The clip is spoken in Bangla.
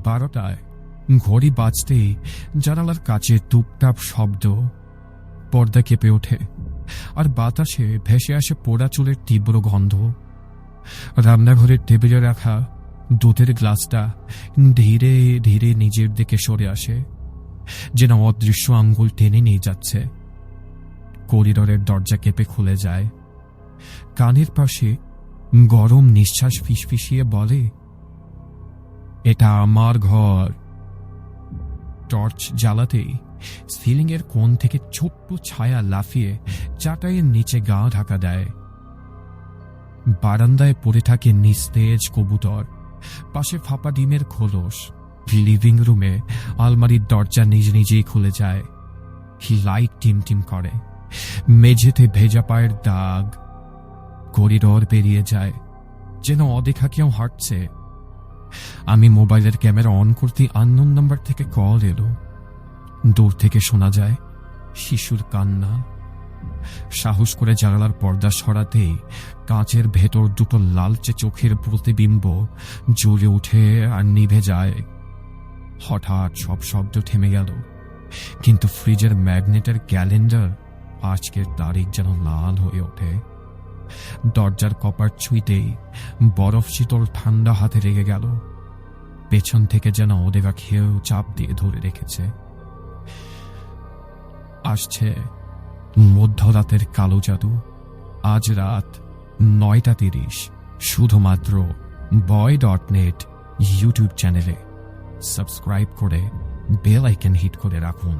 12টায় ঘড়ি বাজতেই জানালার কাছে টুপটাপ শব্দ, পর্দা কেঁপে ওঠে, আর বাতাসে ভেসে আসে পোড়া চুলের তীব্র গন্ধ। রান্নাঘরের টেবিলে রাখা দুধের গ্লাসটা ধীরে ধীরে নিজের দিকে সরে আসে, যেন অদৃশ্য আঙ্গুল টেনে নিয়ে যাচ্ছে। করিডোরের দরজা কেঁপে খুলে যায়। কানের পাশে গরম নিঃশ্বাস ফিসফিসিয়ে বলে, এটা আমার ঘর। টর্চ জ্বালাতেই সিলিং এর কোণ থেকে ছোট্ট ছায়া লাফিয়ে চাটাইয়ের নিচে গা ঢাকা দেয়। বারান্দায় পড়ে থাকে নিস্তেজ কবুতর, পাশে ফাঁপা ডিমের খোলস। লিভিং রুমে আলমারির দরজা নিজ নিজেই খুলে যায়। লাইট টিমটিম করে, মেঝেতে ভেজা পায়ের দাগ। করিডোর পেরিয়ে যায়, যেন অদেখা কেউ হাঁটছে। আমি মোবাইলের ক্যামেরা অন করতে আননোন নাম্বার থেকে কল এলো। দূর থেকে শোনা যায় শিশুর কান্না। সাহস করে জানালার পর্দা সরাতেই কাঁচের ভেতর দুটো লালচে চোখের প্রতিবিম্ব জ্বলে উঠে আর নিভে যায়। হঠাৎ সব শব্দ থেমে গেল, কিন্তু ফ্রিজের ম্যাগনেটের ক্যালেন্ডার আজকের তারিখ যেন লাল হয়ে ওঠে। দরজার কপার ছুঁইতেই বরফ শীতল ঠান্ডা হাতে লেগে গেল। পেছন থেকে যেন ওদেগা খেয়েও চাপ দিয়ে ধরে রেখেছে। আসছে মধ্যরাতের কালো জাদু, আজ রাত 9:30, শুধুমাত্র boy.net ইউটিউব চ্যানেলে। সাবস্ক্রাইব করে বেল আইকন হিট করে রাখুন।